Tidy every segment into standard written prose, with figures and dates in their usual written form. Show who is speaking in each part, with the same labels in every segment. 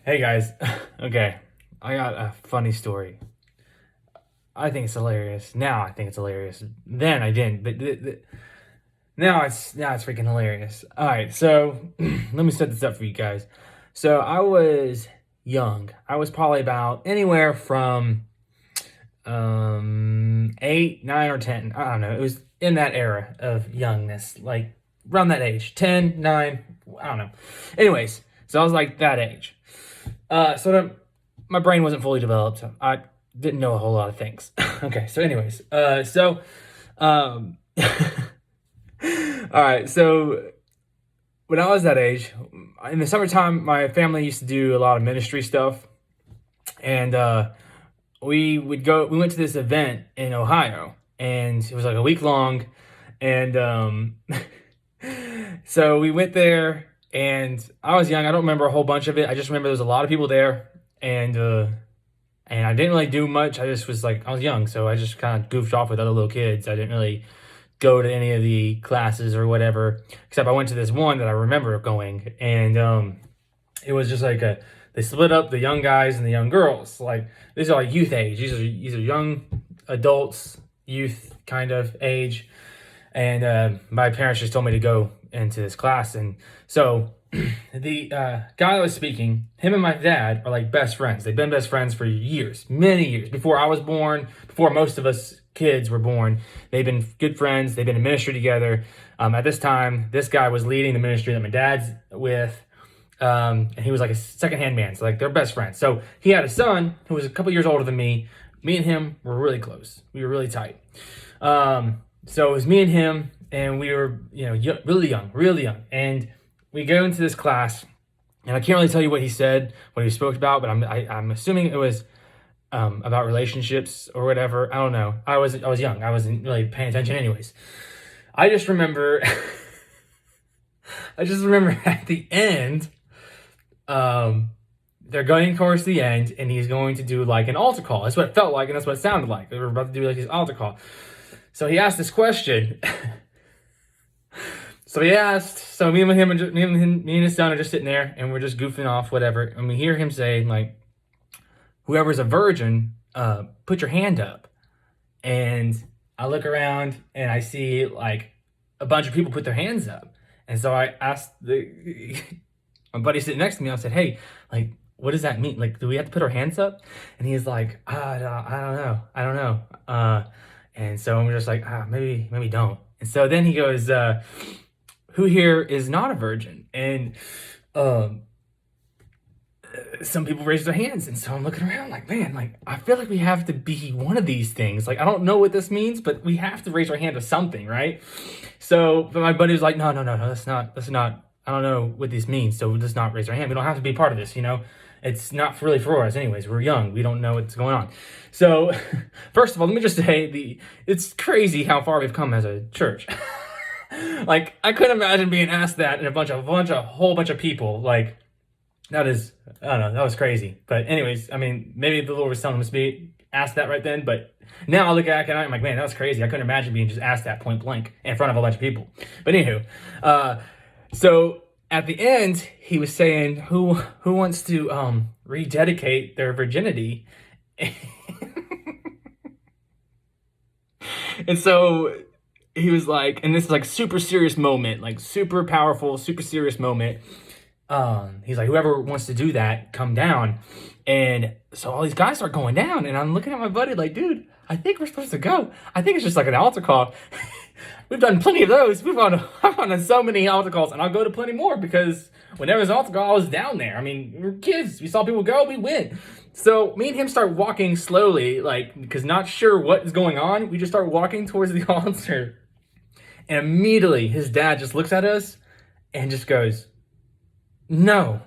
Speaker 1: Hey guys, okay, I got a funny story. I think it's hilarious. Now I think it's hilarious. Then I didn't, but now it's freaking hilarious. All right, so let me set this up for you guys. So I was young. I was probably about anywhere from 8, 9, or 10. I don't know. It was in that era of youngness, like around that age, 10, 9. I don't know. Anyways, so I was like that age. My brain wasn't fully developed. So I didn't know a whole lot of things. Okay, so anyways, all right, so when I was that age, in the summertime, my family used to do a lot of ministry stuff, and we went to this event in Ohio, and it was like a week long, and so we went there, and I was young. I don't remember a whole bunch of it. I just remember there was a lot of people there, and I didn't really do much. I just was like, I was young, so I just kind of goofed off with other little kids. I didn't really go to any of the classes or whatever, except I went to this one that I remember going, and it was just like they split up the young guys and the young girls. Like these are like youth age. These are young adults, youth kind of age, and my parents just told me to go into this class, and so the guy that was speaking, him and my dad are like best friends. They've been best friends for years, many years before I was born, before most of us kids were born. They've been good friends. They've been in ministry together. At this time, this guy was leading the ministry that my dad's with. And he was like a secondhand man. So like they're best friends. So he had a son who was a couple years older than me. Me and him were really close. We were really tight. So it was me and him, and we were, really young. And we go into this class, and I can't really tell you what he said, what he spoke about, but I'm assuming it was about relationships or whatever. I don't know. I was young. I wasn't really paying attention, anyways. I just remember, at the end, they're going towards the end, and he's going to do like an altar call. That's what it felt like, and that's what it sounded like. They were about to do like his altar call. So he asked this question. So me and his son are just sitting there, and we're just goofing off, whatever. And we hear him say, like, whoever's a virgin, put your hand up. And I look around, and I see, like, a bunch of people put their hands up. And so I asked my buddy sitting next to me, I said, hey, like, what does that mean? Like, do we have to put our hands up? And he's like, I don't know. And so I'm just like, maybe don't. And so then he goes, who here is not a virgin? And some people raise their hands, and so I'm looking around like, man, like I feel like we have to be one of these things. Like I don't know what this means, but we have to raise our hand to something, right? So, but my buddy was like, no, that's not. I don't know what this means, so we'll just not raise our hand. We don't have to be part of this, It's not really for us, anyways. We're young. We don't know what's going on. So, first of all, let me just say it's crazy how far we've come as a church. Like I couldn't imagine being asked that in a whole bunch of people. Like that is, I don't know, that was crazy. But anyways, I mean, maybe the Lord was telling us to be asked that right then. But now I look back and I'm like, man, that was crazy. I couldn't imagine being just asked that point blank in front of a bunch of people. But anywho, so at the end, he was saying, who wants to rededicate their virginity? And so he was like, and this is like super serious moment, like super powerful, super serious moment. He's like, whoever wants to do that, come down. And so all these guys start going down, and I'm looking at my buddy like, dude, I think we're supposed to go. I think it's just like an altar call. We've done plenty of those. I've gone on so many altar calls, and I'll go to plenty more because whenever there's an altar call, I was down there. I mean, we were kids. We saw people go, we went. So me and him start walking slowly, like, because not sure what is going on. We just start walking towards the altar. And immediately his dad just looks at us and just goes, no.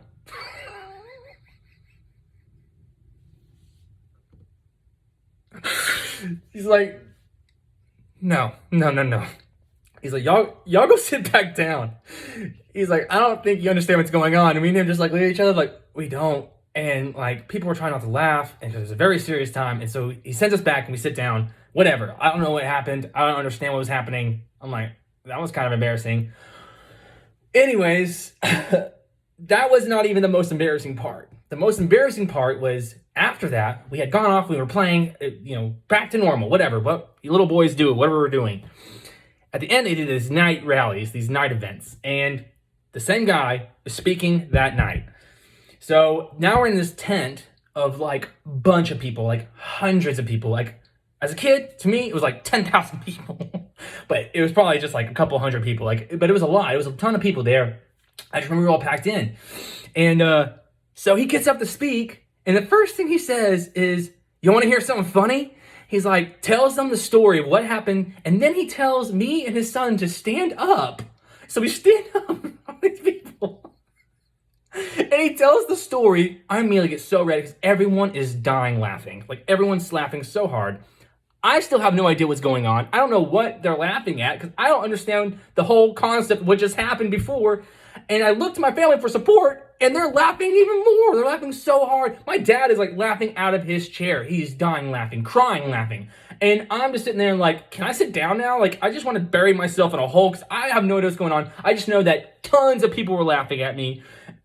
Speaker 1: He's like, no. He's like, y'all go sit back down. He's like, I don't think you understand what's going on. And me and him just like look at each other like, we don't. And like people were trying not to laugh, and it was a very serious time. And so he sends us back and we sit down. Whatever. I don't know what happened. I don't understand what was happening. I'm like, that was kind of embarrassing. Anyways, that was not even the most embarrassing part. the most embarrassing part was after that, we had gone off, we were playing, back to normal, whatever. What you little boys do, whatever we're doing. At the end, they did these night rallies, these night events, and the same guy was speaking that night. So now we're in this tent of like a bunch of people, like hundreds of people. Like as a kid, to me, it was like 10,000 people, but it was probably just like a couple hundred people. But it was a lot. It was a ton of people there. I just remember we were all packed in, and so he gets up to speak, and the first thing he says is, "You want to hear something funny?" He's like, tells them the story of what happened, and then he tells me and his son to stand up. So we stand up, all these people. And he tells the story. I immediately get so ready because everyone is dying laughing. Like, everyone's laughing so hard. I still have no idea what's going on. I don't know what they're laughing at because I don't understand the whole concept of what just happened before. And I look to my family for support, and they're laughing even more. They're laughing so hard. My dad is like laughing out of his chair. He's dying laughing, crying laughing. And I'm just sitting there and like, can I sit down now? Like, I just want to bury myself in a hole because I have no idea what's going on. I just know that tons of people were laughing at me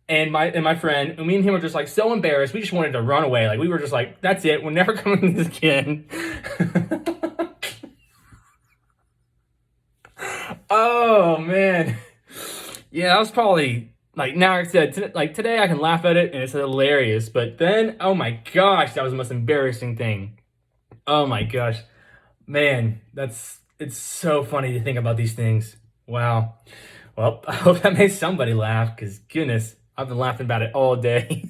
Speaker 1: and my friend, and me and him were just like so embarrassed. We just wanted to run away. Like, we were just like, that's it. We're never coming to this again. Oh, man. Yeah, that was probably, like, now I said, today I can laugh at it and it's hilarious. But then, oh my gosh, that was the most embarrassing thing. Oh my gosh. Man, it's so funny to think about these things. Wow. Well, I hope that made somebody laugh because, goodness, I've been laughing about it all day.